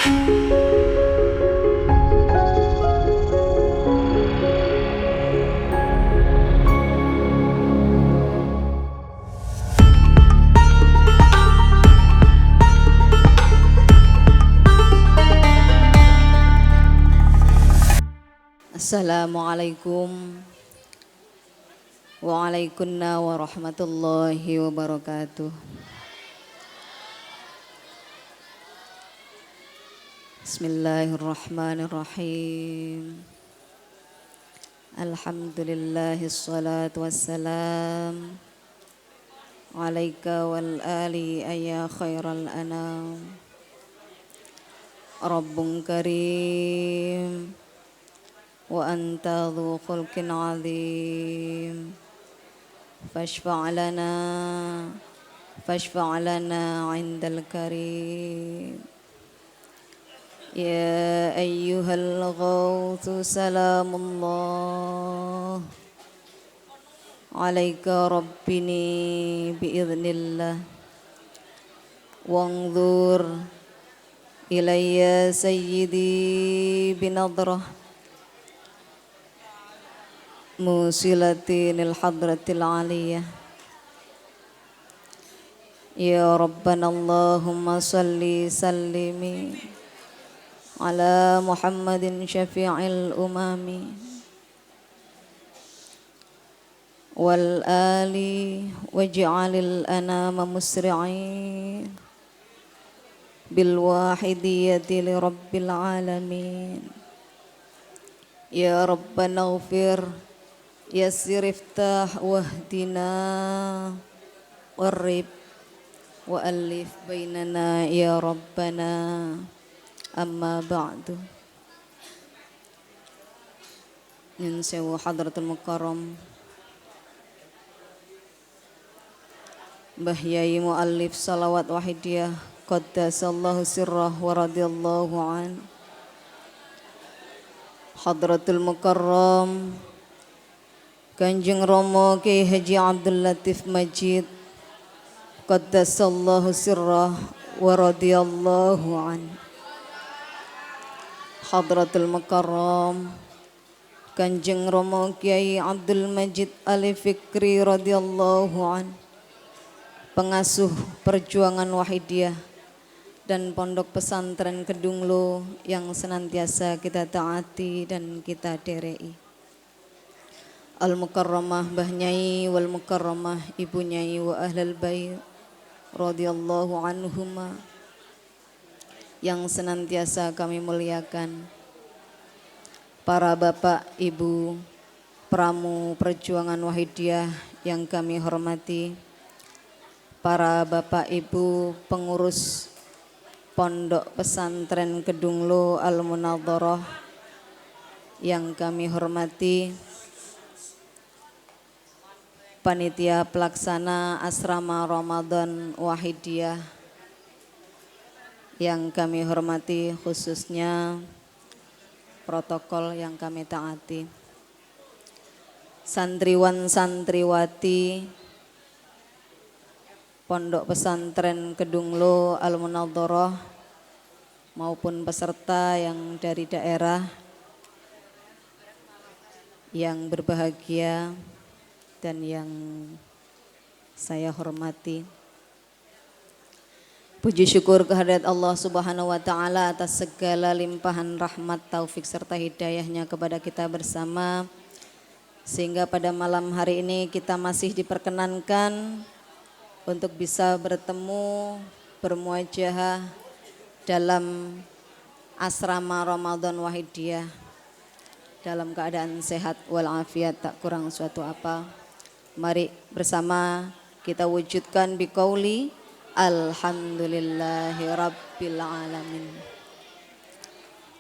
Assalamualaikum waalaikumsalam warahmatullahi wabarakatuh. Bismillahirrahmanirrahim. Alhamdulillahi ssalatu wassalam alaika wal ali ya khairal anam. Rabbun karim wa anta dhu khulqin azim fashfa' lana 'indal karim ya ayyuhal ghawthu salamullah alaika rabbini biiznillah wanzur ilayya sayyidi binadrah musilatin al-hadratil aliyah ya rabbana allahumma salli sallimi ala muhammadin syafi'il umami wal ali waj'alil anama musri'in bil wahidiyati li rabbil alamin ya rabbana ighfir yassir iftah wahdina warrib wa alif bainana ya rabbana amma ba'du. Min sewu hadratul mukarram Mbah Yai Muallif Salawat Wahidiyah qaddasallahu sirrah wa radiyallahu an hadratul mukarram Kanjeng Romo Kyai Haji Abdul Latif Majid qaddasallahu sirrah wa radiyallahu an hadratul mukarram Kanjeng Romo Kyai Abdul Majid Ali Fikri radhiyallahu an pengasuh perjuangan Wahidiyah dan Pondok Pesantren Kedunglo yang senantiasa kita taati dan kita derei. Al-Mukarramah Mbah Nyai wal Mukarramah Ibu Nyai wa Ahlal Bait radhiyallahu anhuma yang senantiasa kami muliakan. Para bapak, ibu, pramu perjuangan Wahidiyah yang kami hormati. Para bapak, ibu, pengurus Pondok Pesantren Kedunglo Al-Munadharah yang kami hormati. Panitia pelaksana asrama Ramadan Wahidiyah yang kami hormati, khususnya protokol yang kami taati. Santriwan santriwati Pondok Pesantren Kedunglo Al-Munadharah maupun peserta yang dari daerah yang berbahagia dan yang saya hormati. Puji syukur kehadirat Allah Subhanahu wa taala atas segala limpahan rahmat, taufik serta hidayahnya kepada kita bersama, sehingga pada malam hari ini kita masih diperkenankan untuk bisa bertemu, bermuajahah dalam asrama Ramadan Wahidiyah dalam keadaan sehat walafiat, tak kurang suatu apa. Mari bersama kita wujudkan biqauli alhamdulillahi rabbil alamin.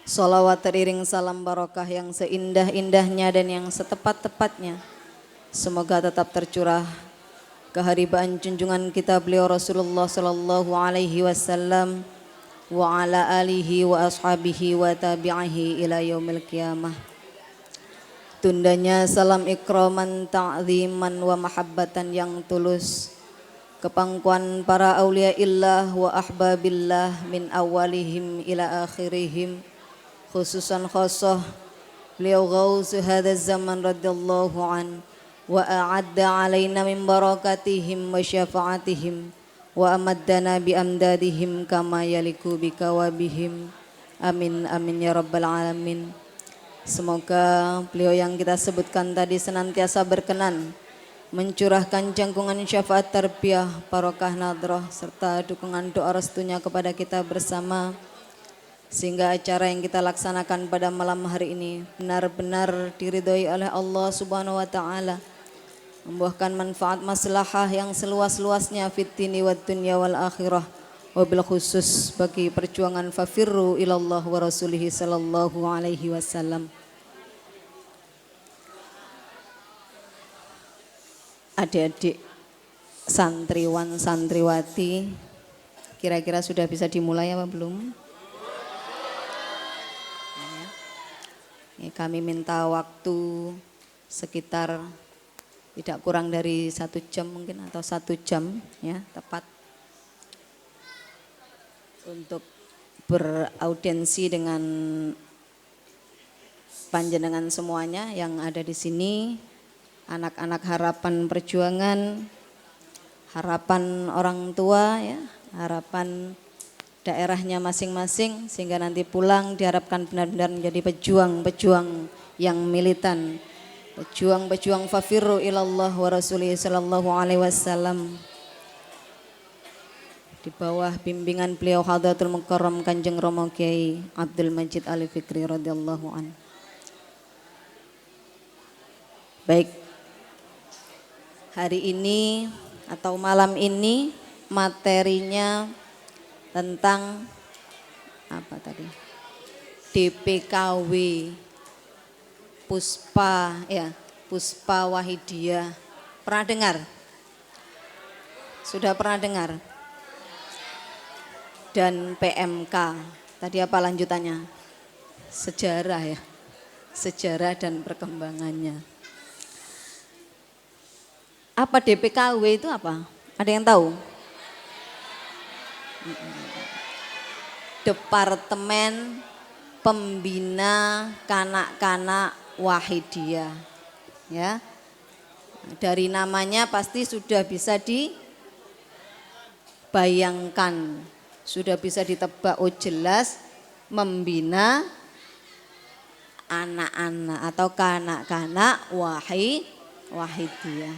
Salawat teriring salam barokah yang seindah-indahnya dan yang setepat-tepatnya semoga tetap tercurah keharibaan junjungan kita beliau Rasulullah sallallahu alaihi wasallam wa ala alihi wa ashabihi wa tabi'ihi ila yaumil qiyamah. Tundanya salam ikraman ta'ziman wa mahabbatan yang tulus kepangkuan para aulia illah wa ahbabillah min awalihim ila akhirihim, khususan khosoh beliau ghaus hadha zaman radhiyallahu an wa a'adda alaina min barakatihim wa syafaatihim wa amaddana bi amdadihim kama yaliku bika wa bihim. Amin amin ya rabbal alamin. Semoga beliau yang kita sebutkan tadi senantiasa berkenan mencurahkan jangkungan syafaat tarbiyah, barokah nadrah serta dukungan doa restunya kepada kita bersama, sehingga acara yang kita laksanakan pada malam hari ini benar-benar diridhoi oleh Allah Subhanahu wa taala, membuahkan manfaat maslahah yang seluas-luasnya fid dini wad dunya wal akhirah, wabil khusus bagi perjuangan fafirru ilallah wa rasulihi sallallahu alaihi wasallam. Adik-adik santriwan santriwati, kira-kira sudah bisa dimulai apa belum? Kami minta waktu sekitar tidak kurang dari 1 jam mungkin, atau 1 jam ya tepat, untuk beraudiensi dengan panjenengan semuanya yang ada di sini, anak-anak harapan perjuangan, harapan orang tua ya, harapan daerahnya masing-masing, sehingga nanti pulang diharapkan benar-benar menjadi pejuang-pejuang yang militan, pejuang-pejuang fafirru ilallah wa rasulihi sallallahu alaihi wasallam, di bawah bimbingan beliau Hadratul Mukarram Kanjeng Romo Kiai Abdul Majid Ali Fikri radhiyallahu an. Baik, hari ini atau malam ini materinya tentang apa tadi? DPKW Puspa ya, Puspa Wahidiyah. Pernah dengar? Sudah pernah dengar? Dan PMK. Tadi apa lanjutannya? Sejarah ya. Sejarah dan perkembangannya. Apa DPKW itu apa? Ada yang tahu? Departemen Pembina Kanak-kanak Wahidiyah. Ya. Dari namanya pasti sudah bisa dibayangkan, sudah bisa ditebak, oh jelas membina anak-anak atau kanak-kanak wahidiyah.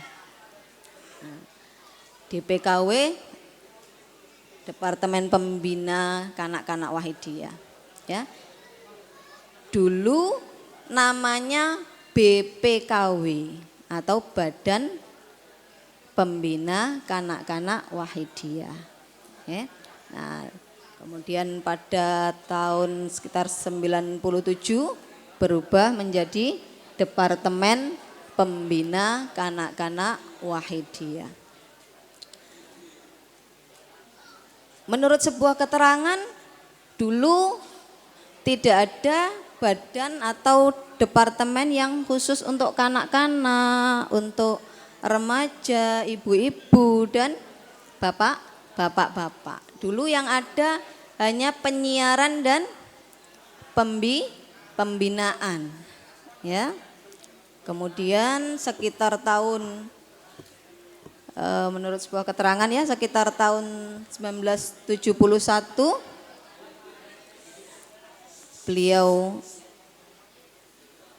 DPKW Departemen Pembina Kanak-kanak Wahidiyah ya. Dulu namanya BPKW atau Badan Pembina Kanak-kanak Wahidiyah ya. Nah, kemudian pada tahun sekitar 97 berubah menjadi Departemen Pembina Kanak-kanak Wahidiyah. Menurut sebuah keterangan, dulu tidak ada badan atau departemen yang khusus untuk kanak-kanak, untuk remaja, ibu-ibu dan bapak-bapak. Dulu yang ada hanya penyiaran dan pembinaan ya. Kemudian sekitar tahun menurut sebuah keterangan ya, sekitar tahun 1971 beliau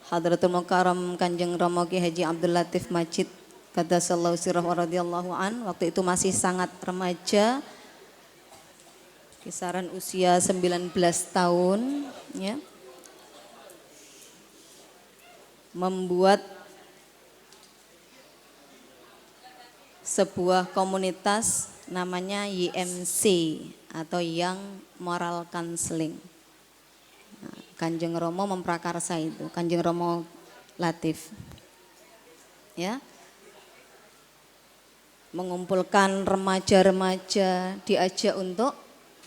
Hadratul Mukarram Kanjeng Romo Ki Haji Abdul Latif Majid Qaddasallahu sirrahu radhiyallahu an, waktu itu masih sangat remaja, kisaran usia 19 tahun ya, membuat sebuah komunitas namanya YMC atau Young Moral Counseling. Nah, Kanjeng Romo memprakarsa itu, Kanjeng Romo Latif ya, mengumpulkan remaja-remaja, diajak untuk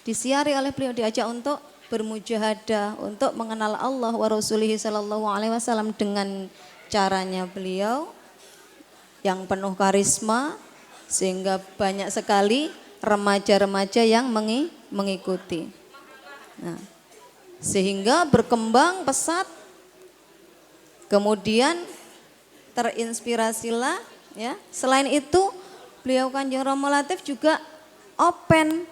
disiari oleh beliau, diajak untuk bermujahadah, untuk mengenal Allah wa rasulihi sallallahu alaihi wasallam dengan caranya beliau yang penuh karisma, Sehingga banyak sekali remaja-remaja yang mengikuti. Nah, sehingga berkembang pesat, kemudian terinspirasilah ya. Selain itu beliau Kanjeng Rama Latif juga open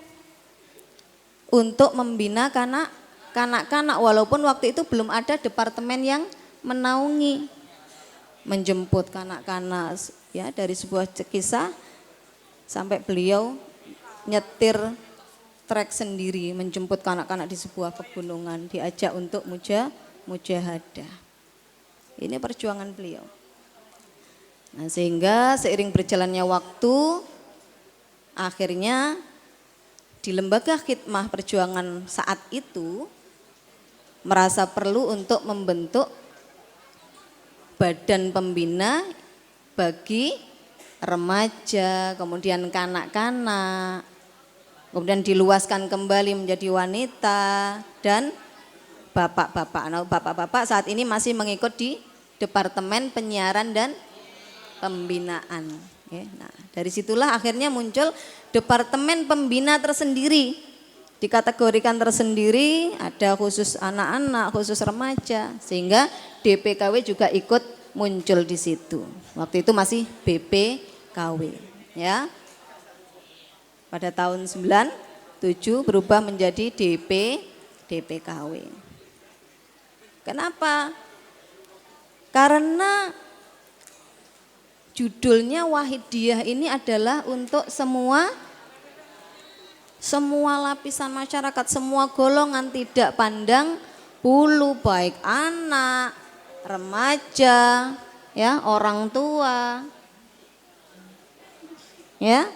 untuk membina kanak-kanak walaupun waktu itu belum ada departemen yang menaungi, menjemput kanak-kanak ya dari sebuah kisah sampai beliau nyetir trek sendiri menjemput kanak-kanak di sebuah pegunungan, diajak untuk mujahadah. Ini perjuangan beliau. Nah, sehingga seiring berjalannya waktu akhirnya di lembaga khidmah perjuangan saat itu merasa perlu untuk membentuk badan pembina bagi remaja, kemudian kanak-kanak, kemudian diluaskan kembali menjadi wanita dan bapak-bapak. Nah, bapak-bapak saat ini masih mengikut di Departemen Penyiaran dan Pembinaan. Nah, dari situlah akhirnya muncul Departemen Pembina tersendiri, dikategorikan tersendiri, ada khusus anak-anak, khusus remaja, sehingga DPKW juga ikut muncul di situ. Waktu itu masih BPKW, ya. Pada tahun 97 berubah menjadi DPKW. Kenapa? Karena judulnya Wahidiyah ini adalah untuk semua lapisan masyarakat, semua golongan, tidak pandang bulu, baik anak, remaja, ya, orang tua. Ya.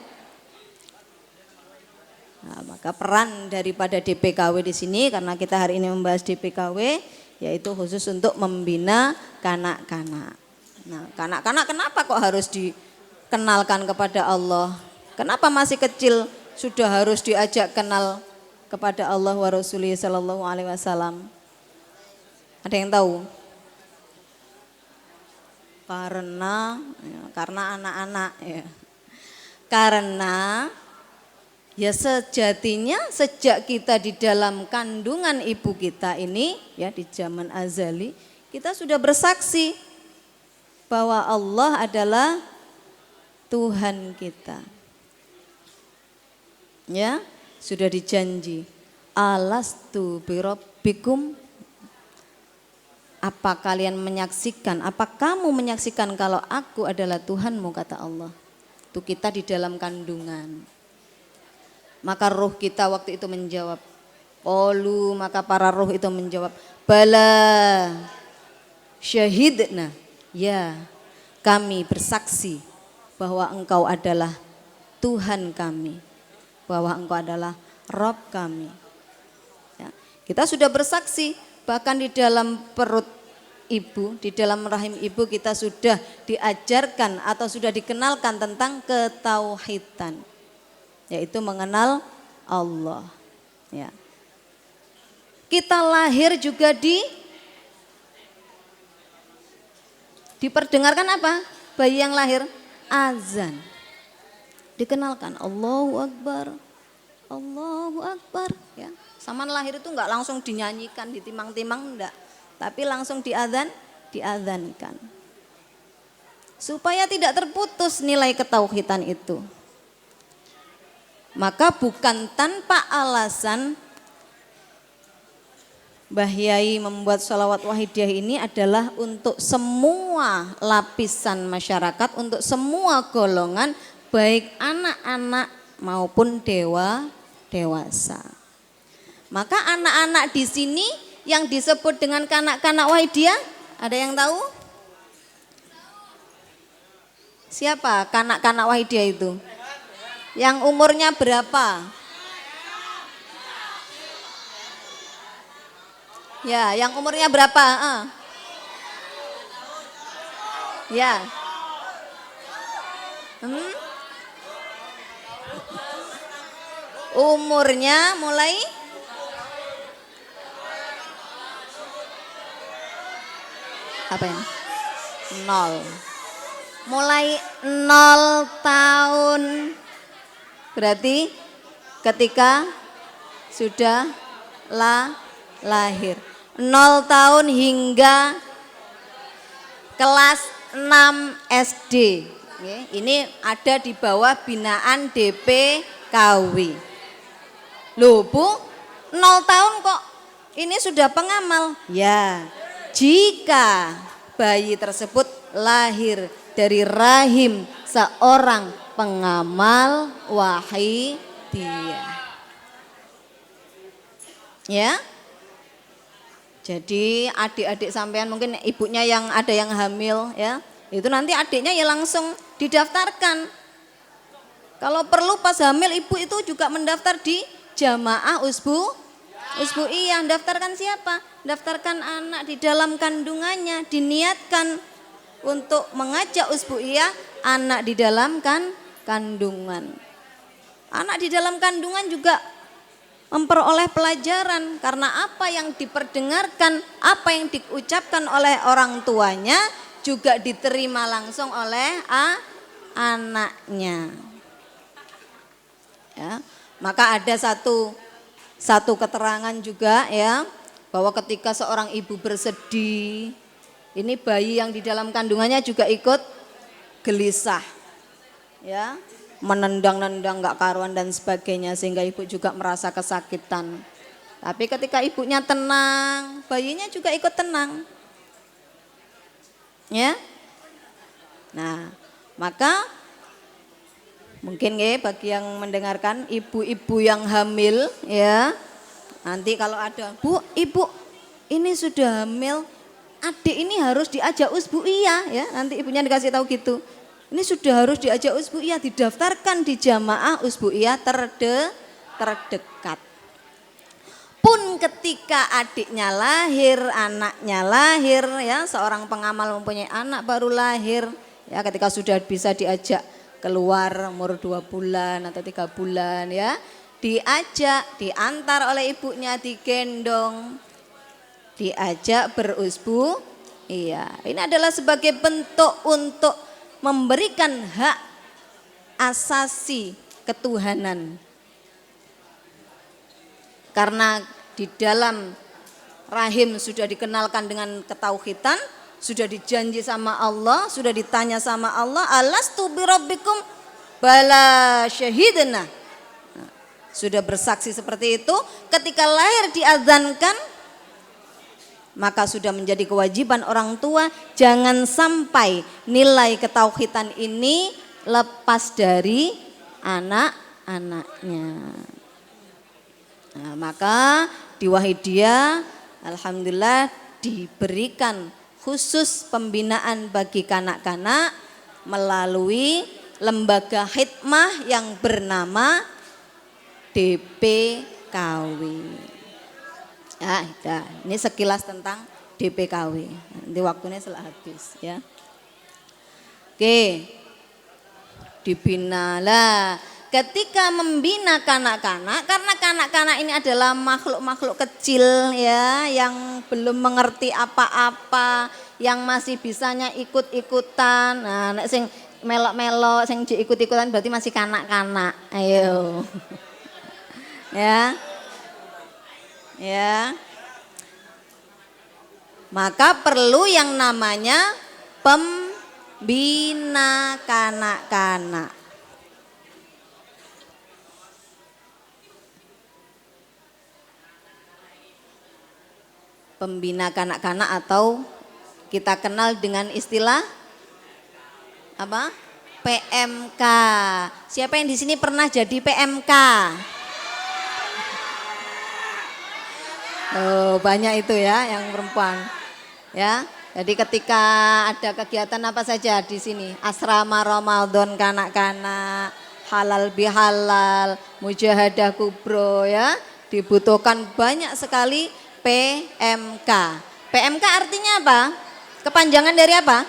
Nah, maka peran daripada DPKW di sini, karena kita hari ini membahas DPKW, yaitu khusus untuk membina kanak-kanak. Nah, kanak-kanak kenapa kok harus dikenalkan kepada Allah? Kenapa masih kecil sudah harus diajak kenal kepada Allah wa Rasulih sallallahu alaihi wasallam? Ada yang tahu? Karena anak-anak ya. Karena ya sejatinya sejak kita di dalam kandungan ibu kita ini ya di zaman azali kita sudah bersaksi bahwa Allah adalah Tuhan kita. Ya, sudah dijanji. Alastu birabbikum. Apa kalian menyaksikan? Apa kamu menyaksikan kalau aku adalah Tuhanmu, kata Allah. Itu kita di dalam kandungan. Maka ruh kita waktu itu menjawab. Qalu, maka para ruh itu menjawab, bala syahidna. Ya, kami bersaksi bahwa engkau adalah Tuhan kami, bahwa engkau adalah Rabb kami. Ya, kita sudah bersaksi, bahkan di dalam perut ibu, di dalam rahim ibu kita sudah diajarkan atau sudah dikenalkan tentang ketauhidan, yaitu mengenal Allah. Ya. Kita lahir juga diperdengarkan apa? Bayi yang lahir azan. Dikenalkan Allahu Akbar. Allahu Akbar ya. Saman lahir itu enggak langsung dinyanyikan, ditimang-timang enggak, tapi langsung diadzankan. Supaya tidak terputus nilai ketauhidan itu. Maka bukan tanpa alasan Mbah Yai membuat sholawat wahidiyah ini adalah untuk semua lapisan masyarakat, untuk semua golongan, baik anak-anak maupun dewasa. Maka anak-anak di sini yang disebut dengan kanak-kanak wahidiyah, ada yang tahu? Siapa kanak-kanak wahidiyah itu? Yang umurnya berapa? Ya, yang umurnya berapa? Ya. Umurnya mulai apa ini? 0. mulai 0 tahun. Berarti ketika sudah lahir. 0 tahun hingga kelas 6 SD. Ini ada di bawah binaan DPKW. Loh Bu, 0 tahun kok ini sudah pengamal? Ya, jika bayi tersebut lahir dari rahim seorang pengamal wahidiyah. Ya. Jadi adik-adik sampean mungkin ibunya yang ada yang hamil ya, itu nanti adiknya ya langsung didaftarkan. Kalau perlu pas hamil ibu itu juga mendaftar di jamaah usbu'iyah. Daftarkan siapa? Daftarkan anak di dalam kandungannya, diniatkan untuk mengajak usbu'iyah anak di dalam kandungan. Anak di dalam kandungan juga memperoleh pelajaran karena apa yang diperdengarkan, apa yang diucapkan oleh orang tuanya juga diterima langsung oleh anaknya. Ya, maka ada satu keterangan juga ya, bahwa ketika seorang ibu bersedih, ini bayi yang di dalam kandungannya juga ikut gelisah. Ya, menendang-nendang gak karuan dan sebagainya sehingga ibu juga merasa kesakitan. Tapi ketika ibunya tenang, bayinya juga ikut tenang. Ya. Nah, maka mungkin ya bagi yang mendengarkan ibu-ibu yang hamil ya, nanti kalau ada, Bu, ibu ini sudah hamil, adik ini harus diajak usbu'iyah ya, nanti ibunya dikasih tahu gitu. Ini sudah harus diajak usbu'iyah, didaftarkan di jamaah usbu'iyah terdekat. Pun ketika adiknya lahir, anaknya lahir ya, seorang pengamal mempunyai anak baru lahir ya, ketika sudah bisa diajak keluar umur 2 bulan atau 3 bulan ya, diajak, diantar oleh ibunya, digendong, diajak berusbu'iyah. Ini adalah sebagai bentuk untuk memberikan hak asasi ketuhanan. Karena di dalam rahim sudah dikenalkan dengan ketauhidan, sudah dijanji sama Allah, sudah ditanya sama Allah, alastu birabbikum, bala syahidna. Sudah bersaksi seperti itu, ketika lahir diazankan, maka sudah menjadi kewajiban orang tua jangan sampai nilai ketauhidan ini lepas dari anak-anaknya. Nah, maka di Wahidiyah alhamdulillah diberikan khusus pembinaan bagi kanak-kanak melalui lembaga khidmah yang bernama DPKW. Ya, ini sekilas tentang DPKW. Nanti waktunya setelah habis ya. Oke. Dibina lah. Ketika membina kanak-kanak, karena kanak-kanak ini adalah makhluk-makhluk kecil ya, yang belum mengerti apa-apa, yang masih bisanya ikut-ikutan. Nah, nek sing melok-melok, sing ikut-ikutan berarti masih kanak-kanak. Ayo. Ya. Ya, maka perlu yang namanya pembina kanak-kanak. Pembina kanak-kanak atau kita kenal dengan istilah apa? PMK. Siapa yang di sini pernah jadi PMK? Oh, banyak itu ya yang perempuan. Ya. Jadi ketika ada kegiatan apa saja di sini, asrama Ramadan kanak-kanak, halal bihalal, mujahadah kubro ya, dibutuhkan banyak sekali PMK. PMK artinya apa? Kepanjangan dari apa?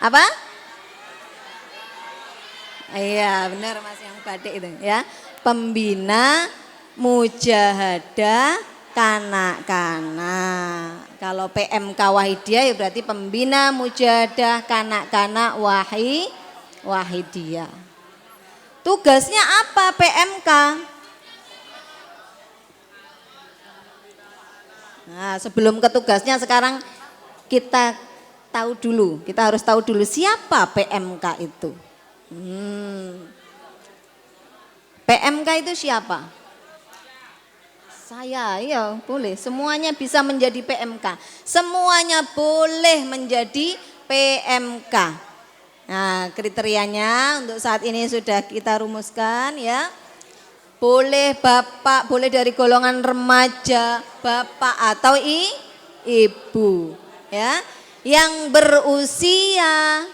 Apa? Iya, benar Mas yang badik itu ya. Pembina mujahadah kanak-kanak. Kalau PMK Wahidiyah ya berarti pembina mujahadah kanak-kanak Wahidiyah. Tugasnya apa PMK? Nah, sebelum ke tugasnya sekarang kita harus tahu dulu siapa PMK itu. PMK itu siapa? Saya, ya boleh. Semuanya bisa menjadi PMK. Semuanya boleh menjadi PMK. Nah, kriterianya untuk saat ini sudah kita rumuskan ya. Boleh bapak, boleh dari golongan remaja, bapak atau ibu ya. Yang berusia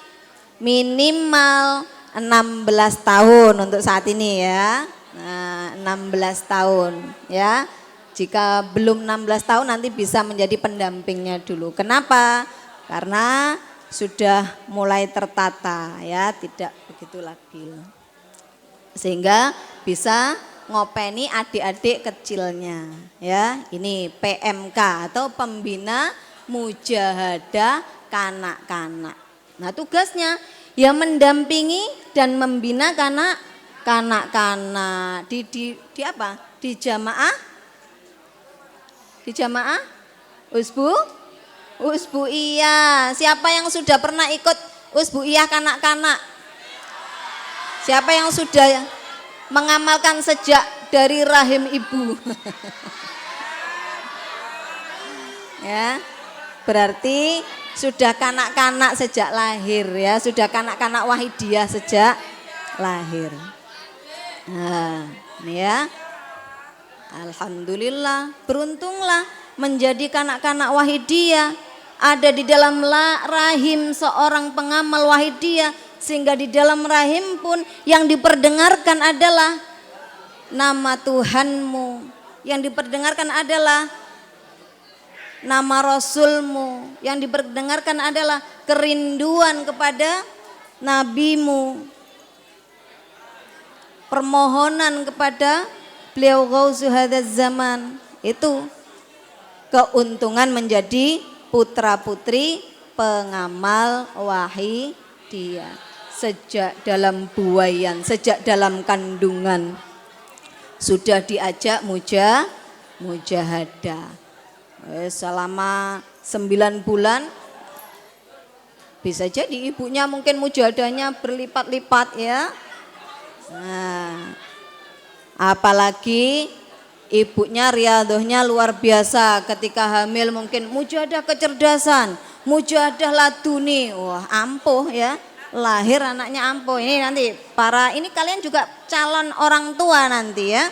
minimal 16 tahun untuk saat ini ya. Nah, 16 tahun ya. Jika belum 16 tahun nanti bisa menjadi pendampingnya dulu. Kenapa? Karena sudah mulai tertata ya, tidak begitu lagi. Sehingga bisa ngopeni adik-adik kecilnya ya. Ini PMK atau pembina mujahadah kanak-kanak. Nah, tugasnya ya mendampingi dan membina kanak-kanak di apa? Di jamaah Usbuiyah. Siapa yang sudah pernah ikut Usbuiyah kanak-kanak? Siapa yang sudah mengamalkan sejak dari rahim ibu? Ya, berarti sudah kanak-kanak sejak lahir ya, sudah kanak-kanak Wahidiyah sejak lahir. Nah, ini ya. Alhamdulillah, beruntunglah menjadi kanak-kanak Wahidiyah, ada di dalam rahim seorang pengamal Wahidiyah, sehingga di dalam rahim pun yang diperdengarkan adalah nama Tuhanmu, yang diperdengarkan adalah nama Rasulmu, yang diperdengarkan adalah kerinduan kepada nabimu, permohonan kepada beliau Ghausu hadzal zaman. Itu keuntungan menjadi putra-putri pengamal Wahidiyah. Sejak dalam buayan, sejak dalam kandungan sudah diajak mujahadah. Selama 9 bulan bisa jadi ibunya mungkin mujahadahnya berlipat-lipat ya. Nah, apalagi ibunya riyadhahnya luar biasa ketika hamil, mungkin mujahadah kecerdasan, mujahadah laduni. Wah, ampuh ya. Lahir anaknya ampuh. Ini nanti ini kalian juga calon orang tua nanti ya.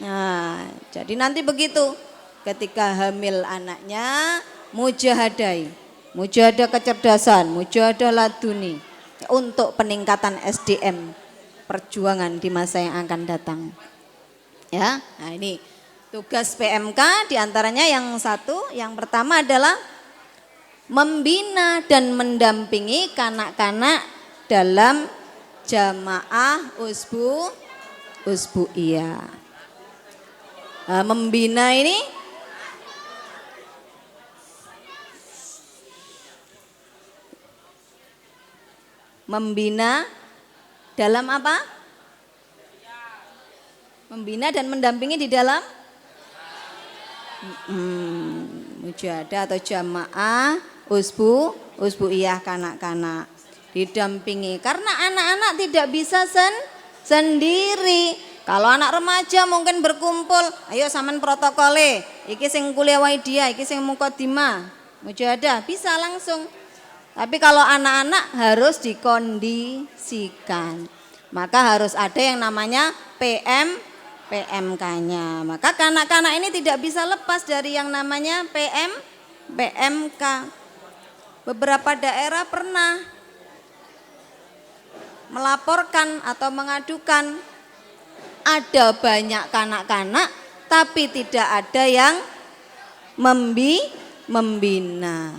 Nah, jadi nanti begitu ketika hamil anaknya mujahadah kecerdasan, mujahadah laduni untuk peningkatan SDM perjuangan di masa yang akan datang. Ya, nah ini tugas PMK diantaranya yang pertama adalah membina dan mendampingi kanak-kanak dalam jamaah usbuiyah. Nah, membina ini dalam apa? Membina dan mendampingi di dalam mujahadah atau jamaah usbuiyah kanak-kanak, didampingi karena anak-anak tidak bisa sendiri. Kalau anak remaja mungkin berkumpul, ayo saman protokole, iki sing kuliah Wahidiyah, iki sing mukadimah mujahadah, bisa langsung. Tapi kalau anak-anak harus dikondisikan, maka harus ada yang namanya PMK-nya. Maka kanak-kanak ini tidak bisa lepas dari yang namanya PMK. Beberapa daerah pernah melaporkan atau mengadukan ada banyak kanak-kanak tapi tidak ada yang membina.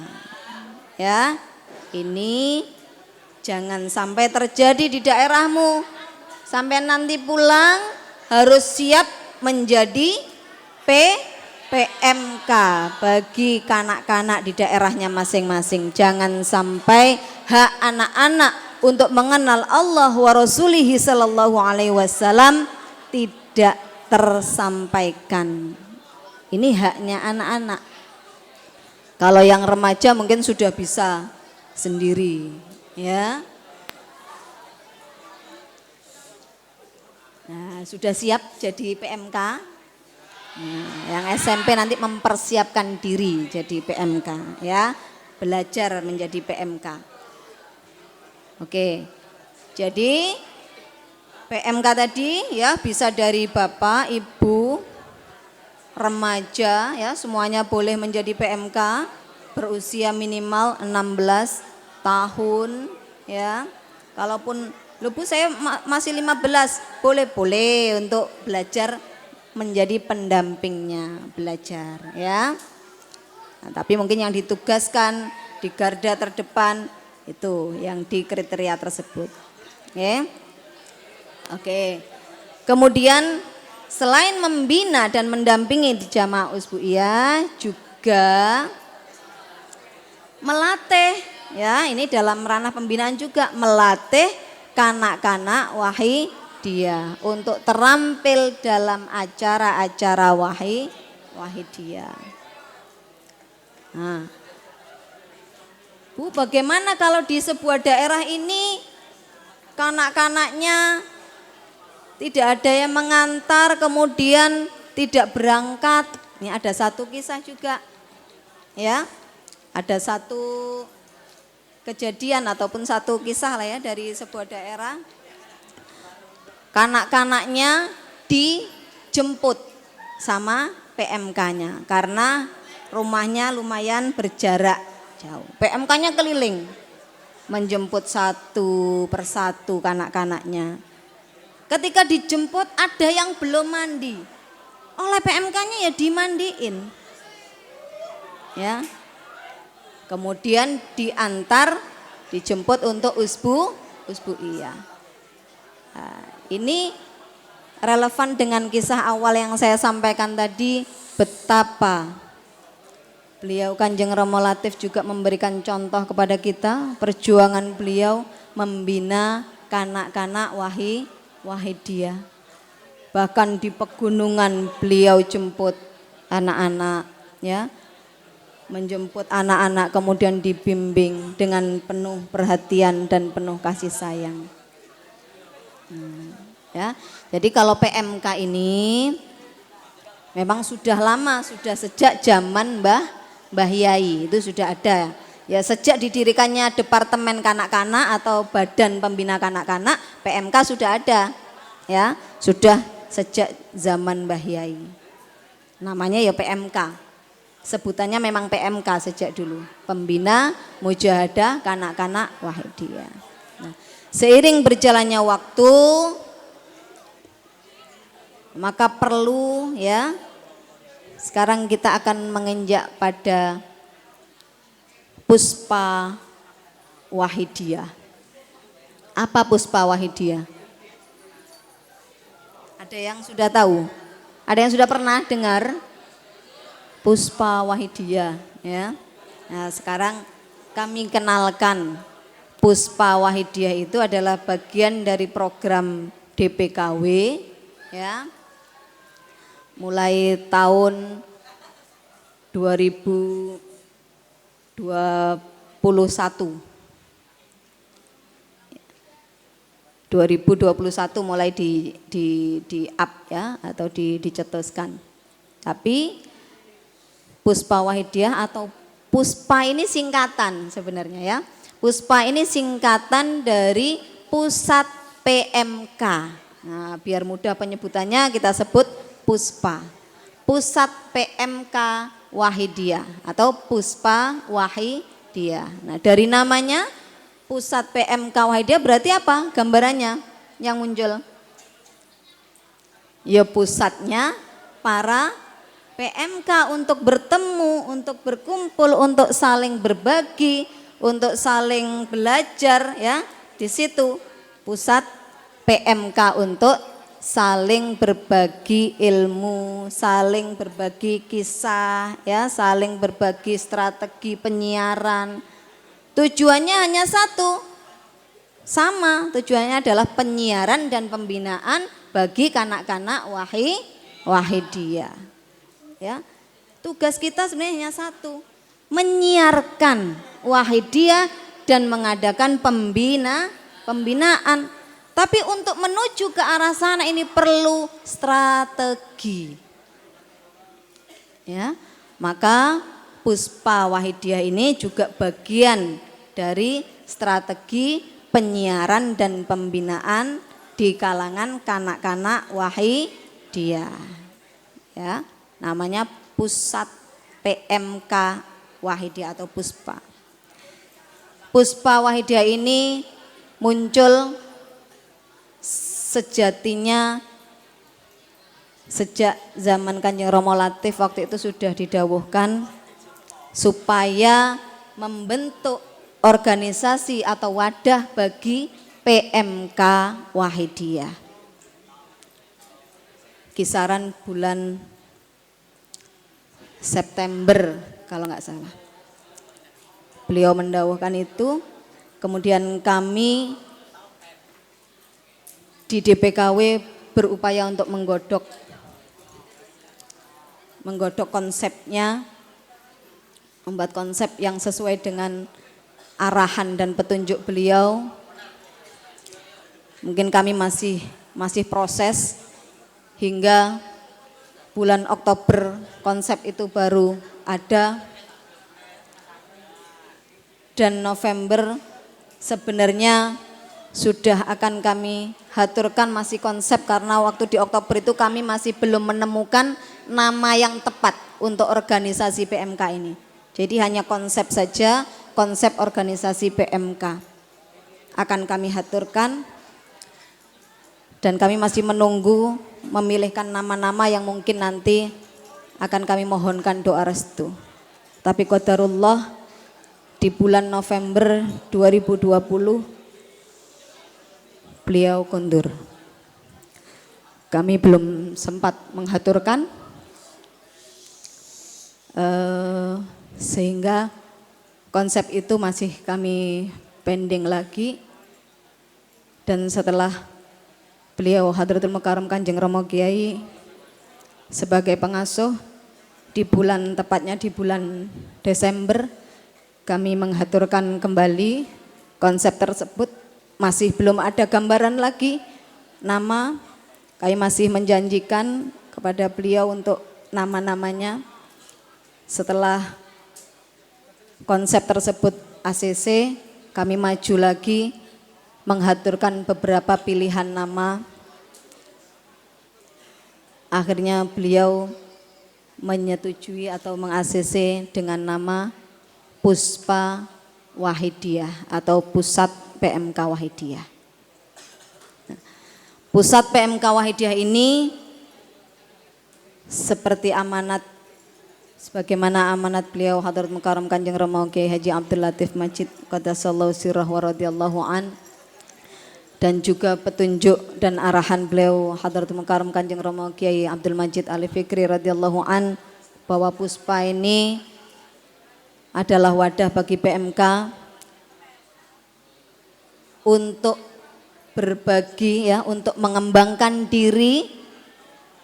Ya. Ini jangan sampai terjadi di daerahmu. Sampai nanti pulang harus siap menjadi PMK bagi kanak-kanak di daerahnya masing-masing. Jangan sampai hak anak-anak untuk mengenal Allah wa rasulihi sallallahu alaihi wasallam tidak tersampaikan. Ini haknya anak-anak. Kalau yang remaja mungkin sudah bisa sendiri, ya. Nah, sudah siap jadi PMK? Nah, yang SMP nanti mempersiapkan diri jadi PMK, ya, belajar menjadi PMK. Oke, jadi PMK tadi ya bisa dari bapak, ibu, remaja, ya semuanya boleh menjadi PMK berusia minimal 16 tahun, ya. Kalaupun Bu saya masih 15, boleh untuk belajar menjadi pendampingnya belajar, ya. Nah, tapi mungkin yang ditugaskan di garda terdepan itu yang di kriteria tersebut. Oke. Kemudian selain membina dan mendampingi di Jamaah Usbuiyah juga melatih, ya, ini dalam ranah pembinaan juga melatih kanak-kanak wahidiyah untuk terampil dalam acara-acara wahidiyah. Nah, Bu, bagaimana kalau di sebuah daerah ini kanak-kanaknya tidak ada yang mengantar, kemudian tidak berangkat? Ini ada satu kisah juga, ya. Ada satu kejadian ataupun satu kisah lah ya dari sebuah daerah. Kanak-kanaknya dijemput sama PMK-nya karena rumahnya lumayan berjarak jauh. PMK-nya keliling menjemput satu persatu kanak-kanaknya. Ketika dijemput ada yang belum mandi. Oleh PMK-nya ya dimandiin. Ya. Kemudian diantar, dijemput untuk usbuiyah. Nah, ini relevan dengan kisah awal yang saya sampaikan tadi, betapa beliau Kanjeng Romo Latif juga memberikan contoh kepada kita, perjuangan beliau membina kanak-kanak wahidiyah. Bahkan di pegunungan beliau jemput anak-anak, ya. Menjemput anak-anak kemudian dibimbing dengan penuh perhatian dan penuh kasih sayang. Ya, jadi kalau PMK ini memang sudah lama, sudah sejak zaman Mbah Yai itu sudah ada. Ya sejak didirikannya Departemen Kanak-kanak atau Badan Pembina Kanak-kanak, PMK sudah ada. Ya, sudah sejak zaman Mbah Yai. Namanya ya PMK. Sebutannya memang PMK sejak dulu, Pembina Mujahadah Kanak-kanak Wahidiyah. Nah, seiring berjalannya waktu, maka perlu, ya, sekarang kita akan menginjak pada Puspa Wahidiyah. Apa Puspa Wahidiyah? Ada yang sudah tahu? Ada yang sudah pernah dengar? Puspa Wahidiyah, ya. Nah, sekarang kami kenalkan Puspa Wahidiyah itu adalah bagian dari program DPKW, ya. Mulai tahun 2021 mulai di up, ya, atau dicetuskan. Tapi Puspa Wahidiyah atau Puspa ini singkatan sebenarnya, ya. Puspa ini singkatan dari Pusat PMK. Nah, biar mudah penyebutannya kita sebut Puspa. Pusat PMK Wahidiyah atau Puspa Wahidiyah. Nah, dari namanya Pusat PMK Wahidiyah berarti apa gambarannya yang muncul? Ya pusatnya para PMK untuk bertemu, untuk berkumpul, untuk saling berbagi, untuk saling belajar, ya. Di situ pusat PMK untuk saling berbagi ilmu, saling berbagi kisah, ya, saling berbagi strategi penyiaran. Tujuannya hanya satu, sama, tujuannya adalah penyiaran dan pembinaan bagi kanak-kanak Wahidiyah. Ya, tugas kita sebenarnya hanya satu, menyiarkan Wahidiyah dan mengadakan pembinaan. Tapi untuk menuju ke arah sana ini perlu strategi. Ya, maka Puspa Wahidiyah ini juga bagian dari strategi penyiaran dan pembinaan di kalangan kanak-kanak Wahidiyah. Ya, namanya Pusat PMK Wahidiyah atau Puspa. Puspa Wahidiyah ini muncul sejatinya sejak zaman Kanjeng Rama Latif. Waktu itu sudah didhawuhkan supaya membentuk organisasi atau wadah bagi PMK Wahidiyah. Kisaran bulan September kalau nggak salah. Beliau mendhawuhkan itu, kemudian kami di DPKW berupaya untuk menggodok konsepnya, membuat konsep yang sesuai dengan arahan dan petunjuk beliau. Mungkin kami masih proses hingga bulan Oktober konsep itu baru ada, dan November sebenarnya sudah akan kami haturkan masih konsep, karena waktu di Oktober itu kami masih belum menemukan nama yang tepat untuk organisasi PMK ini. Jadi hanya konsep saja, konsep organisasi PMK akan kami haturkan, dan kami masih menunggu memilihkan nama-nama yang mungkin nanti akan kami mohonkan doa restu. Tapi qadarullah di bulan November 2020 beliau kondur. Kami belum sempat menghaturkan sehingga konsep itu masih kami pending lagi. Dan setelah beliau Hadratul Mukarram Kanjeng Romo Kiai sebagai pengasuh, tepatnya di bulan Desember kami menghaturkan kembali konsep tersebut. Masih belum ada gambaran lagi nama, kami masih menjanjikan kepada beliau untuk nama-namanya. Setelah konsep tersebut ACC, kami maju lagi menghaturkan beberapa pilihan nama. Akhirnya beliau menyetujui atau meng-ACC dengan nama Puspa Wahidiyah atau Pusat PMK Wahidiyah. Pusat PMK Wahidiyah ini seperti amanat, sebagaimana amanat beliau Hadratul Mukarram Kanjeng Romo Kiai Haji Abdul Latif Majid qaddasallahu sirrah wa radhiyallahu an, dan juga petunjuk dan arahan beliau Hadratul Mukarram Kanjeng Romo Kiai Abdul Majid Ali Fikri radhiyallahu an, bahwa Puspa ini adalah wadah bagi PMK untuk berbagi, ya, untuk mengembangkan diri,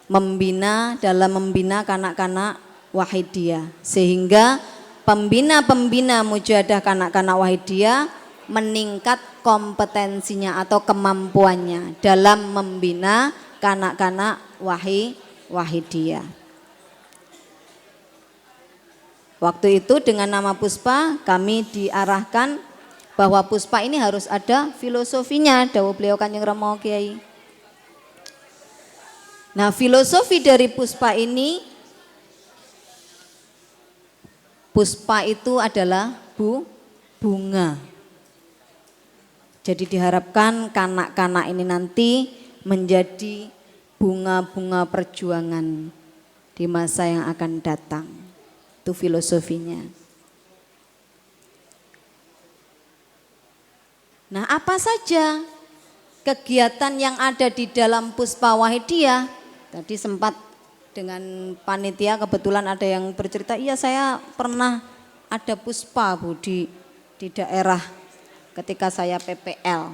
membina kanak-kanak Wahidiyah, sehingga pembina-pembina mujahadah kanak-kanak Wahidiyah meningkat kompetensinya atau kemampuannya dalam membina kanak-kanak Wahidiyah. Waktu itu dengan nama Puspa kami diarahkan bahwa Puspa ini harus ada filosofinya, dawuh beliau Kanjeng Romo Kiai. Nah, filosofi dari Puspa ini, Puspa itu adalah bunga. Jadi diharapkan kanak-kanak ini nanti menjadi bunga-bunga perjuangan di masa yang akan datang. Itu filosofinya. Nah, apa saja kegiatan yang ada di dalam Puspa Wahidiyah. Tadi sempat dengan panitia kebetulan ada yang bercerita, iya saya pernah ada puspa Bu di daerah ketika saya PPL.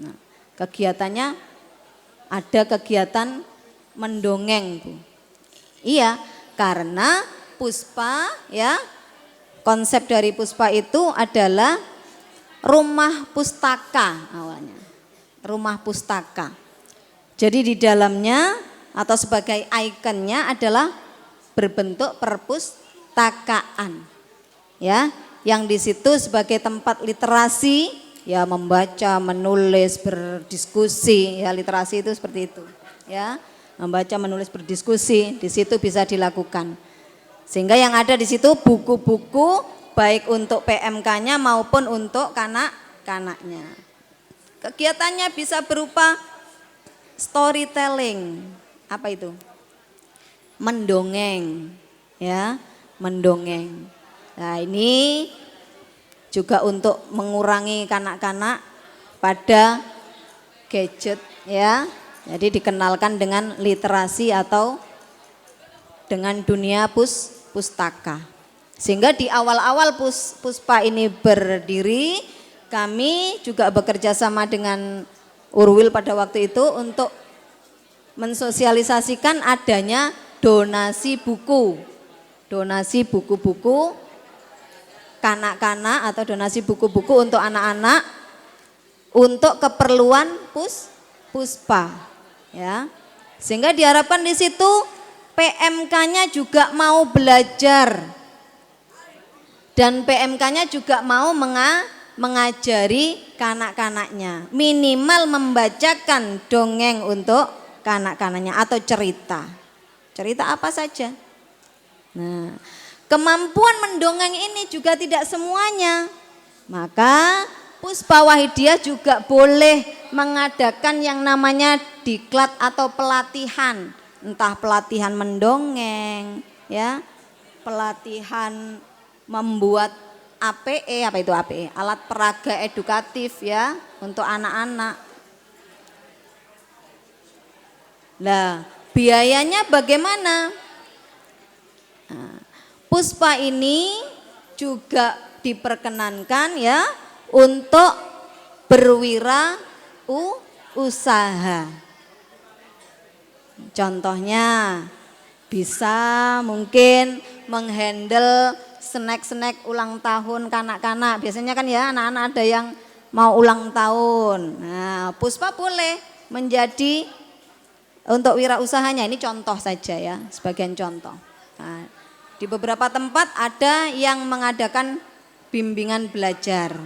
Nah, kegiatannya ada kegiatan mendongeng Bu. Iya, karena puspa ya, konsep dari puspa itu adalah rumah pustaka awalnya. Rumah pustaka. Jadi di dalamnya atau sebagai ikonnya adalah berbentuk perpustakaan. Ya, yang di situ sebagai tempat literasi, ya membaca, menulis, berdiskusi, ya literasi itu seperti itu. Ya, membaca, menulis, berdiskusi, di situ bisa dilakukan. Sehingga yang ada di situ buku-buku baik untuk PMK-nya maupun untuk kanak-kanaknya. Kegiatannya bisa berupa storytelling. Apa itu? Mendongeng, ya, mendongeng. Nah, ini juga untuk mengurangi kanak-kanak pada gadget, ya. Jadi dikenalkan dengan literasi atau dengan dunia pustaka. Sehingga di awal-awal puspa ini berdiri, kami juga bekerja sama dengan Urwil pada waktu itu untuk mensosialisasikan adanya donasi buku buku kanak-kanak atau donasi buku-buku untuk anak-anak untuk keperluan puspa, ya. Sehingga diharapkan di situ PMK-nya juga mau belajar dan PMK-nya juga mau mengajari kanak-kanaknya, minimal membacakan dongeng untuk kanak-kanaknya atau cerita apa saja. Nah, kemampuan mendongeng ini juga tidak semuanya, maka Puspa Wahidiyah juga boleh mengadakan yang namanya diklat atau pelatihan, entah pelatihan mendongeng, ya, pelatihan membuat APE, apa itu APE? Alat peraga edukatif, ya, untuk anak-anak. Nah, biayanya bagaimana? Nah, Puspa ini juga diperkenankan, ya, untuk berwirausaha. Contohnya bisa mungkin menghandle snack-snack ulang tahun kanak-kanak. Biasanya kan ya anak-anak ada yang mau ulang tahun. Nah, Puspa boleh menjadi untuk wirausahanya. Ini contoh saja ya, sebagian contoh. Nah, di beberapa tempat ada yang mengadakan bimbingan belajar.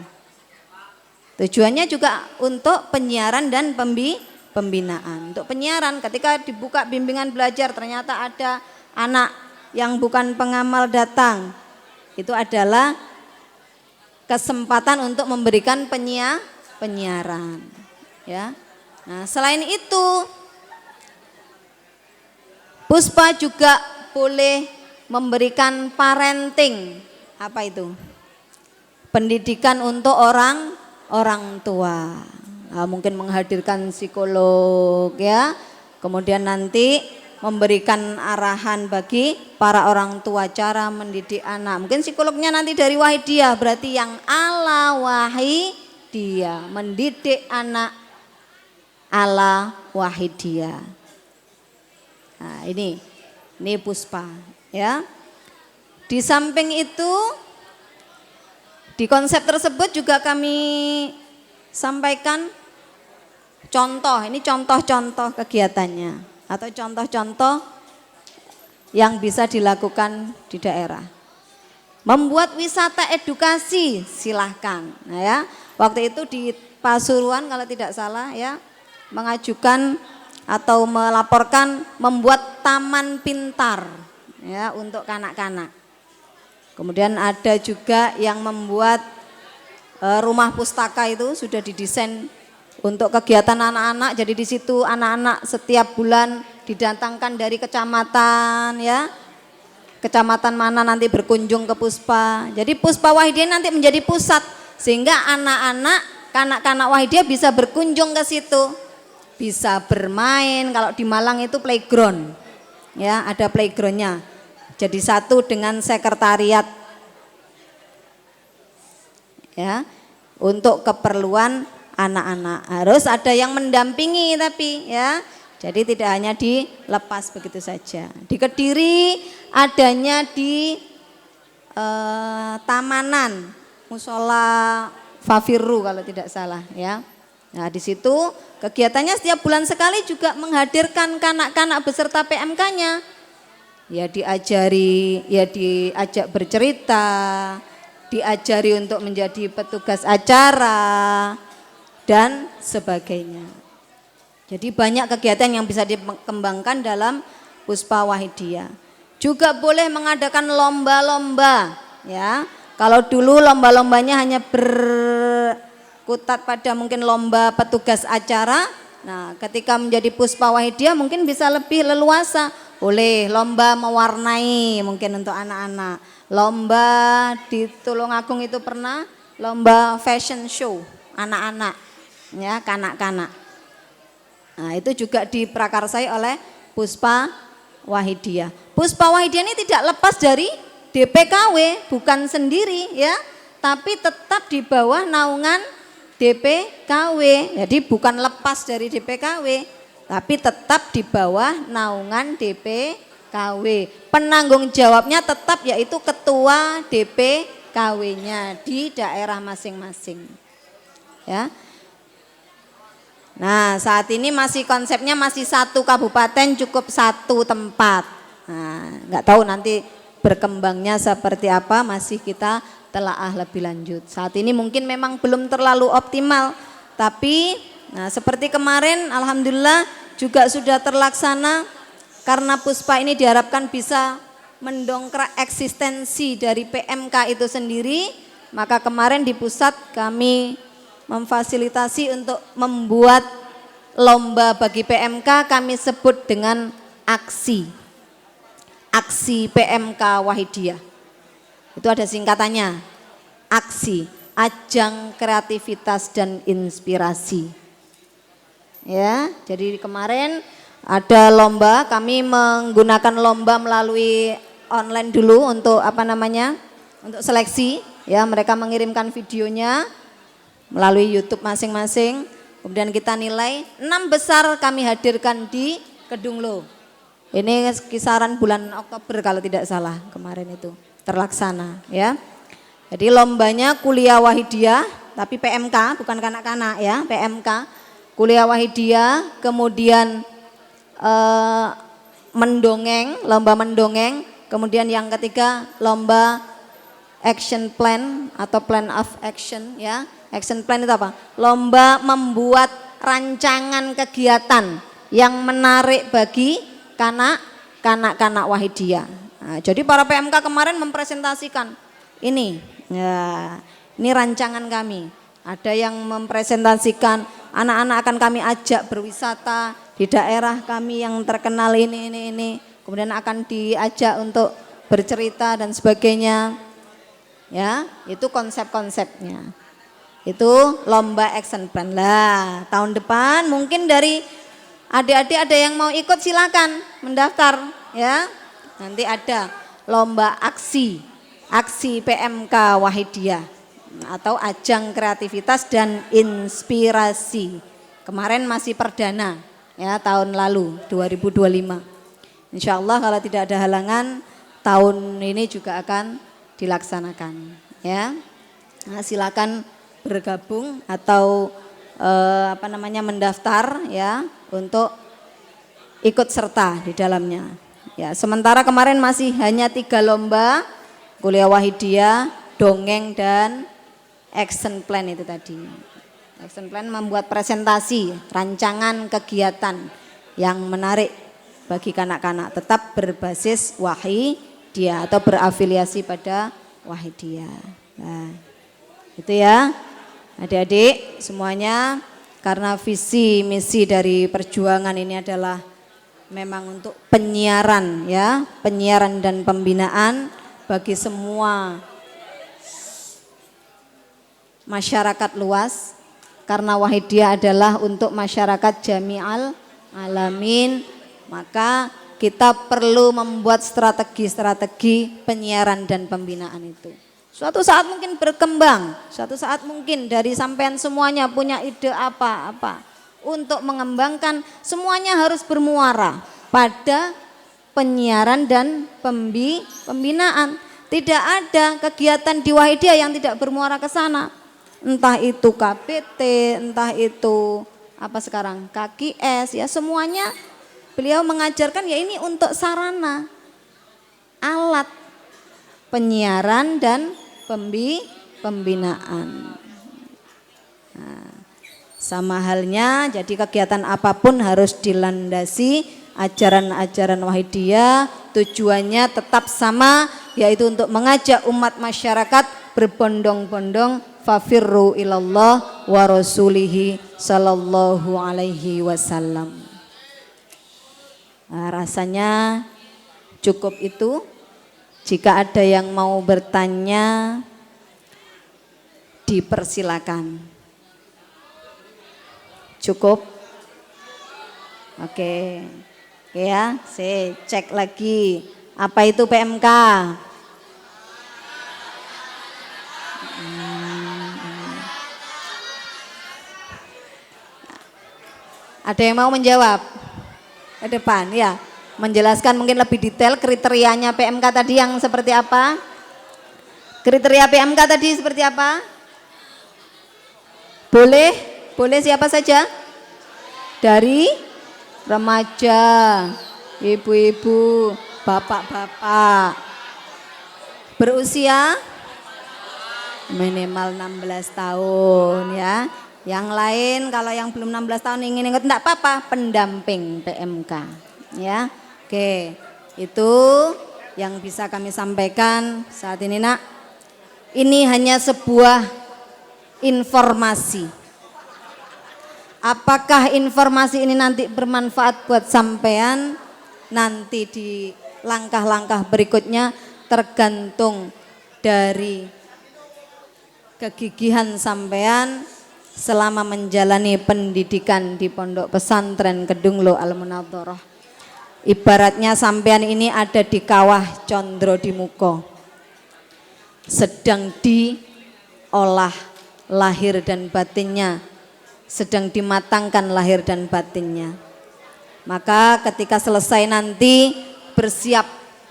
Tujuannya juga untuk penyiaran dan pembinaan. Untuk penyiaran, ketika dibuka bimbingan belajar ternyata ada anak yang bukan pengamal datang. Itu adalah kesempatan untuk memberikan penyiaran. Ya. Nah, selain itu Puspa juga boleh memberikan parenting. Apa itu? Pendidikan untuk orang tua. Nah, mungkin menghadirkan psikolog, ya. Kemudian nanti memberikan arahan bagi para orang tua cara mendidik anak. Mungkin psikolognya nanti dari Wahidiyah, berarti yang ala Wahidiyah, mendidik anak ala Wahidiyah. Nah, ini Puspa, ya. Di samping itu, di konsep tersebut juga kami sampaikan contoh, ini contoh-contoh kegiatannya atau contoh-contoh yang bisa dilakukan di daerah. Membuat wisata edukasi silahkan. Nah, ya, waktu itu di Pasuruan kalau tidak salah, ya, mengajukan atau melaporkan membuat taman pintar, ya, untuk kanak-kanak. Kemudian ada juga yang membuat rumah pustaka, itu sudah didesain untuk kegiatan anak-anak. Jadi di situ anak-anak setiap bulan didatangkan dari kecamatan, ya, kecamatan mana nanti berkunjung ke Puspa. Jadi Puspa Wahidiyah nanti menjadi pusat sehingga anak-anak kanak-kanak Wahidiyah bisa berkunjung ke situ, bisa bermain. Kalau di Malang itu playground, ya ada playgroundnya. Jadi satu dengan sekretariat, ya untuk keperluan anak-anak. Harus ada yang mendampingi tapi ya. Jadi tidak hanya dilepas begitu saja. Di Kediri adanya di Tamanan Musola Fafirru kalau tidak salah ya. Nah di situ kegiatannya setiap bulan sekali juga menghadirkan kanak-kanak beserta PMK-nya. Ya diajari, ya diajak bercerita, diajari untuk menjadi petugas acara dan sebagainya. Jadi banyak kegiatan yang bisa dikembangkan dalam Puspa Wahidiyah. Juga boleh mengadakan lomba-lomba ya. Kalau dulu lomba-lombanya hanya berkutat pada mungkin lomba petugas acara. Nah, ketika menjadi Puspa Wahidiyah mungkin bisa lebih leluasa. Boleh lomba mewarnai mungkin untuk anak-anak. Lomba di Tulungagung itu pernah lomba fashion show anak-anak ya, kanak-kanak. Nah itu juga diprakarsai oleh Puspa Wahidiyah. Puspa Wahidiyah ini tidak lepas dari DPKW, bukan sendiri ya, tapi tetap di bawah naungan DPKW. Jadi bukan lepas dari DPKW, tapi tetap di bawah naungan DPKW. Penanggung jawabnya tetap yaitu ketua DPKW-nya di daerah masing-masing. Ya. Nah saat ini masih konsepnya masih satu kabupaten cukup satu tempat. Nah nggak tahu nanti berkembangnya seperti apa, masih kita telaah lebih lanjut. Saat ini mungkin memang belum terlalu optimal, tapi nah seperti kemarin alhamdulillah juga sudah terlaksana karena Puspa ini diharapkan bisa mendongkrak eksistensi dari PMK itu sendiri. Maka kemarin di pusat kami memfasilitasi untuk membuat lomba bagi PMK, kami sebut dengan aksi PMK Wahidiyah. Itu ada singkatannya, aksi, ajang kreativitas dan inspirasi. Ya, jadi kemarin ada lomba, kami menggunakan lomba melalui online dulu untuk untuk seleksi. Ya, mereka mengirimkan videonya melalui YouTube masing-masing, kemudian kita nilai 6 besar kami hadirkan di Kedunglo. Ini kisaran bulan Oktober kalau tidak salah kemarin itu terlaksana ya. Jadi lombanya kuliah Wahidiyah tapi PMK bukan kanak-kanak ya, PMK kuliah Wahidiyah, kemudian mendongeng, lomba mendongeng, kemudian yang ketiga lomba action plan atau plan of action ya. Action plan itu apa? Lomba membuat rancangan kegiatan yang menarik bagi kanak-kanak Wahidiyah. Nah, jadi para PMK kemarin mempresentasikan ini, ya, ini rancangan kami. Ada yang mempresentasikan anak-anak akan kami ajak berwisata di daerah kami yang terkenal ini. Kemudian akan diajak untuk bercerita dan sebagainya. Ya, itu konsep-konsepnya. Itu lomba action plan lah. Tahun depan mungkin dari adik-adik ada yang mau ikut silakan mendaftar ya. Nanti ada lomba aksi PMK Wahidiyah atau ajang kreativitas dan inspirasi. Kemarin masih perdana ya, tahun lalu 2025. Insya Allah kalau tidak ada halangan tahun ini juga akan dilaksanakan ya. Nah, silakan bergabung atau mendaftar ya untuk ikut serta di dalamnya. Ya, sementara kemarin masih hanya 3 lomba, kuliah Wahidiyah, dongeng dan action plan itu tadi. Action plan membuat presentasi, rancangan kegiatan yang menarik bagi kanak-kanak, tetap berbasis Wahidiyah atau berafiliasi pada Wahidiyah. Nah, itu ya. Adik-adik semuanya, karena visi misi dari perjuangan ini adalah memang untuk penyiaran ya, penyiaran dan pembinaan bagi semua masyarakat luas, karena Wahidiyah adalah untuk masyarakat jami'al alamin, maka kita perlu membuat strategi-strategi penyiaran dan pembinaan itu. Suatu saat mungkin berkembang, suatu saat mungkin dari sampean semuanya punya ide apa-apa untuk mengembangkan, semuanya harus bermuara pada penyiaran dan pembinaan. Tidak ada kegiatan di Wahidiyah yang tidak bermuara ke sana. Entah itu KPT, entah itu apa sekarang KKS, ya semuanya beliau mengajarkan ya ini untuk sarana, alat penyiaran dan pembinaan. Nah, sama halnya, jadi kegiatan apapun harus dilandasi ajaran-ajaran Wahidiyah, tujuannya tetap sama, yaitu untuk mengajak umat masyarakat berbondong-bondong fafirru ilallah wa rasulihi sallallahu alaihi wasallam. Nah, rasanya cukup itu. Jika ada yang mau bertanya, dipersilakan. Cukup? Oke. Oke ya, saya cek lagi. Apa itu PMK? Ada yang mau menjawab? Ke depan ya. Menjelaskan mungkin lebih detail kriterianya PMK tadi yang seperti apa? Kriteria PMK tadi seperti apa? Boleh? Boleh siapa saja? Dari remaja, ibu-ibu, bapak-bapak. Berusia minimal 16 tahun ya. Yang lain kalau yang belum 16 tahun ingin ikut enggak apa-apa, pendamping PMK ya. Oke, itu yang bisa kami sampaikan saat ini nak. Ini hanya sebuah informasi. Apakah informasi ini nanti bermanfaat buat sampean? Nanti di langkah-langkah berikutnya tergantung dari kegigihan sampean selama menjalani pendidikan di Pondok Pesantren Kedunglo Al-Munadharah. Ibaratnya sampean ini ada di kawah Condro di Muko, sedang diolah lahir dan batinnya, sedang dimatangkan lahir dan batinnya. Maka ketika selesai nanti bersiap,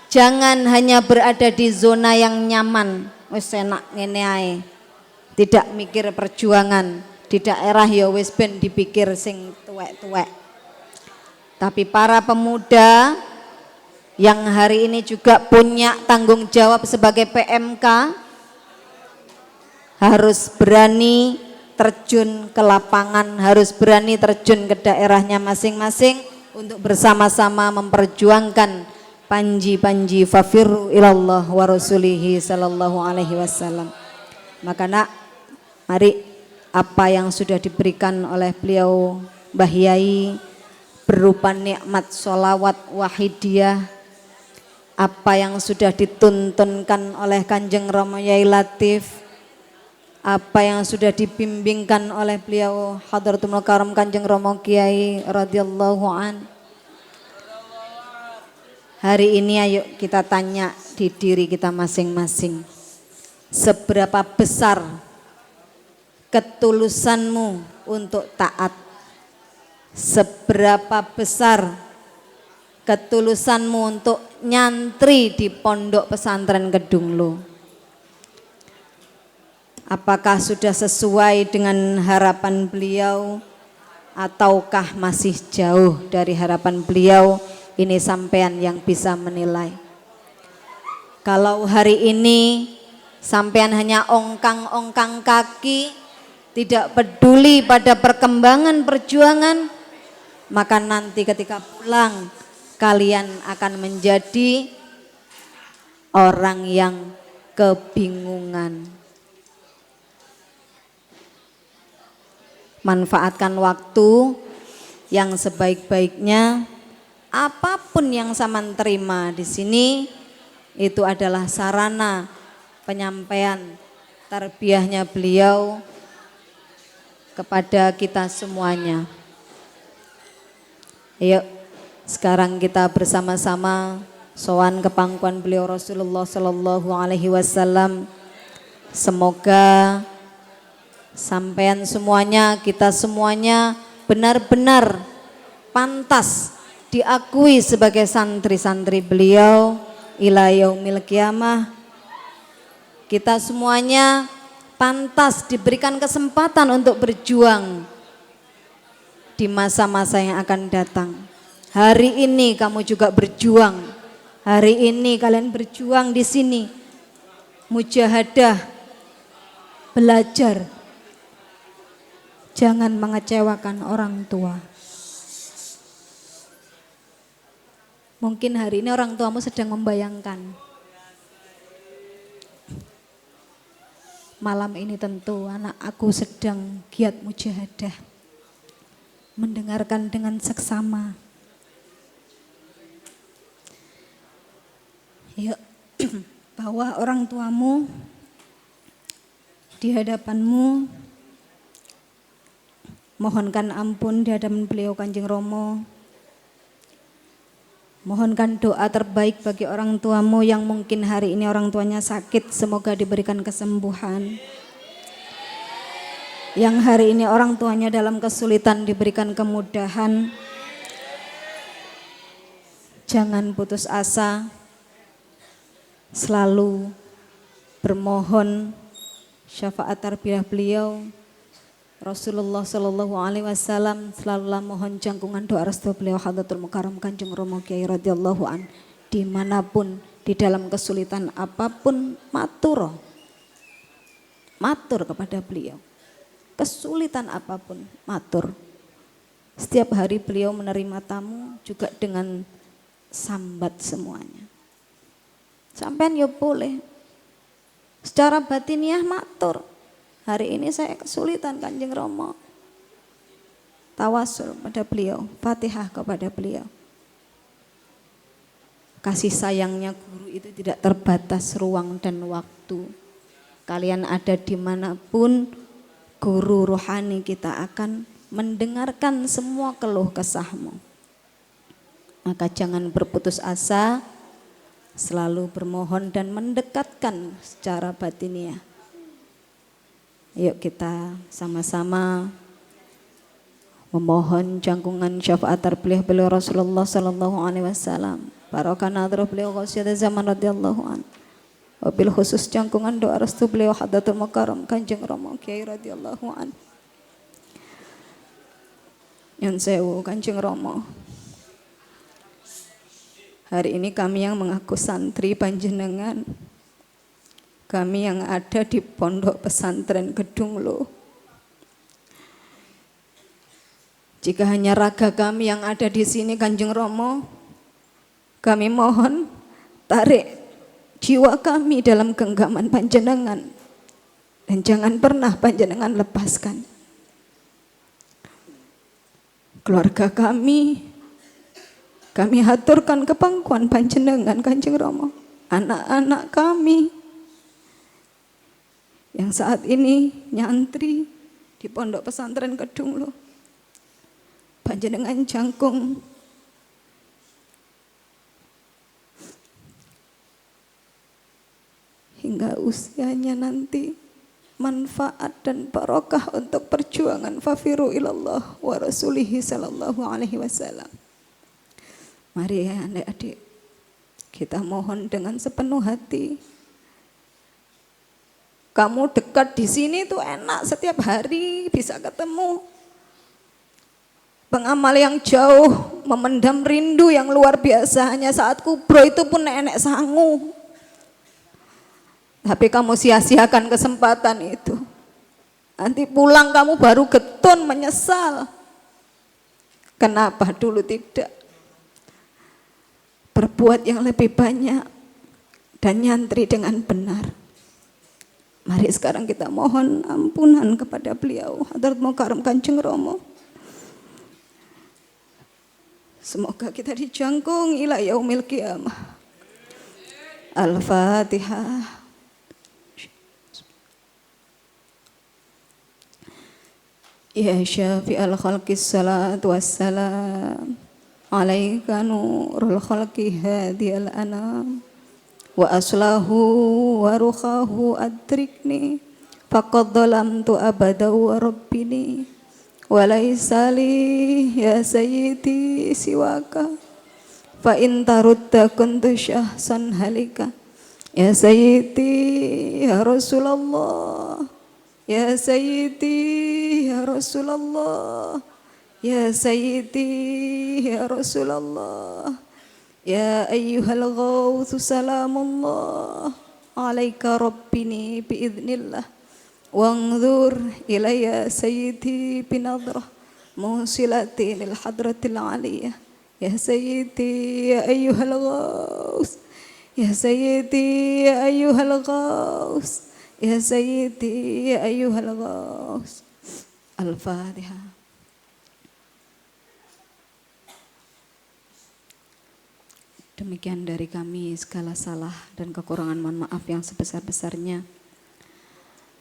jangan hanya berada di zona yang nyaman, wis enak ngene ae, tidak mikir perjuangan di daerah ya wis ben dipikir sing tuwek-tuwek. Tapi para pemuda yang hari ini juga punya tanggung jawab sebagai PMK harus berani terjun ke lapangan, harus berani terjun ke daerahnya masing-masing untuk bersama-sama memperjuangkan panji-panji fafirru ilallah wa rasulihi sallallahu alaihi wasallam. Maka nak, mari apa yang sudah diberikan oleh beliau Mbah Yai berupa nikmat sholawat Wahidiyah, apa yang sudah dituntunkan oleh Kanjeng Romo Yai Latif, apa yang sudah dibimbingkan oleh beliau Hadratul Mukarram Kanjeng Romo Kiai radhiyallahu an. Hari ini ayo kita tanya di diri kita masing-masing, seberapa besar ketulusanmu untuk taat? Seberapa besar ketulusanmu untuk nyantri di Pondok Pesantren Kedunglo? Apakah sudah sesuai dengan harapan beliau ataukah masih jauh dari harapan beliau? Ini sampean yang bisa menilai. Kalau hari ini sampean hanya ongkang-ongkang kaki, tidak peduli pada perkembangan perjuangan, maka nanti ketika pulang kalian akan menjadi orang yang kebingungan. Manfaatkan waktu yang sebaik-baiknya. Apapun yang sampean terima di sini itu adalah sarana penyampaian tarbiyahnya beliau kepada kita semuanya. Yuk, sekarang kita bersama-sama sowan ke pangkuan beliau Rasulullah Sallallahu Alaihi Wasallam. Semoga sampean semuanya, kita semuanya benar-benar pantas diakui sebagai santri-santri beliau ila yaumil qiyamah. Kita semuanya pantas diberikan kesempatan untuk berjuang di masa-masa yang akan datang. Hari ini kamu juga berjuang. Hari ini kalian berjuang di sini. Mujahadah, belajar. Jangan mengecewakan orang tua. Mungkin hari ini orang tuamu sedang membayangkan. Malam ini tentu anak aku sedang giat mujahadah. Mendengarkan dengan seksama. Yuk, bawa orang tuamu di hadapanmu. Mohonkan ampun di hadapan beliau Kanjeng Romo. Mohonkan doa terbaik bagi orang tuamu yang mungkin hari ini orang tuanya sakit. Semoga diberikan kesembuhan. Yang hari ini orang tuanya dalam kesulitan diberikan kemudahan. Jangan putus asa. Selalu bermohon syafaat tarbiyah beliau. Rasulullah Sallallahu Alaihi Wasallam selalulah mohon jangkungan doa restu beliau Hadratul Mukarram Kanjeng Romo Kiai radhiyallahu an, dimanapun di dalam kesulitan apapun matur kepada beliau, kesulitan apapun matur. Setiap hari beliau menerima tamu juga dengan sambat semuanya. Sampean ya boleh secara batiniah matur. Hari ini saya kesulitan Kanjeng Romo. Tawasul pada beliau, Fatihah kepada beliau. Kasih sayangnya guru itu tidak terbatas ruang dan waktu. Kalian ada dimanapun, guru rohani kita akan mendengarkan semua keluh kesahmu. Maka jangan berputus asa, selalu bermohon dan mendekatkan secara batiniah. Yuk kita sama-sama memohon jangkungan syafaat tarbiyah beliau Rasulullah Sallallahu Alaihi Wasallam. Barokah nadrah beliau Ghausyatul Zaman radhiyallahu an. Wabil khusus jangkungan doa restu beliau Hadratul Mukarram Kanjeng Romo Kiai radhiyallahu an. Nyun sewu Kanjeng Romo. Hari ini kami yang mengaku santri panjenengan. Kami yang ada di pondok pesantren Gedung Lo. Jika hanya raga kami yang ada di sini Kanjeng Romo, kami mohon tarik jiwa kami dalam genggaman panjenengan dan jangan pernah panjenengan lepaskan. Keluarga kami haturkan ke pangkuan panjenengan Kanjeng Romo. Anak-anak kami yang saat ini nyantri di pondok pesantren Gedung Lo, panjenengan jangkung hingga usianya nanti manfaat dan barokah untuk perjuangan fafiru ilallah wa rasulihi sallallahu alaihi wasallam. Mari ya adik-adik, kita mohon dengan sepenuh hati. Kamu dekat di sini tuh enak, setiap hari bisa ketemu. Pengamal yang jauh memendam rindu yang luar biasa, hanya saat kubro itu pun nenek sangu. Tapi kamu sia-siakan kesempatan itu. Nanti pulang kamu baru getun menyesal. Kenapa dulu tidak berbuat yang lebih banyak dan nyantri dengan benar. Mari sekarang kita mohon ampunan kepada beliau Hadratul Mukarram Kanjeng Romo. Semoga kita dijangkung ila yaumil qiyamah. Al-Fatihah. Ya syafi'al khalqi salatu wassalam alaika nurul khalqi hadiyal anam wa aslahu wa ruhahu adrikni faqad dhalamtu abada wa rabbini wa laysa li ya sayyidi siwaka fa in tarudda kuntu syahsan halika ya sayyidi ya Rasulullah ya sayyidi ya Rasulullah ya sayyidi ya Rasulullah ya ayyuhal ghawthu salamullah alaika rabbini biidnillah wanzur ilayya sayyidi binadrah musilatin lil hadratil aliyah ya sayyidi ya ayyuhal ghawth ya sayyidi ya ayyuhal ghawth ya sayyidi ya ayyuhal ghawth. Al-Fatihah. Demikian dari kami, segala salah dan kekurangan mohon maaf yang sebesar-besarnya,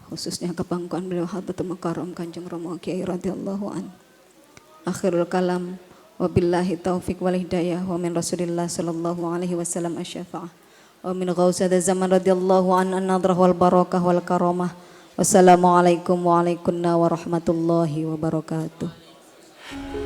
khususnya kebanggaan beliau Hadratul Mukarram Kanjeng Romo Kiai radhiyallahu an. Akhirul kalam, wabillahi taufiq wal hidayah, wa min Rasulillah sallallahu alaihi wasallam asy-syafa'ah, wa min ghausati zaman radhiyallahu an an-nadrah wal barakah wal karamah. Wassalamualaikum warahmatullahi wabarakatuh.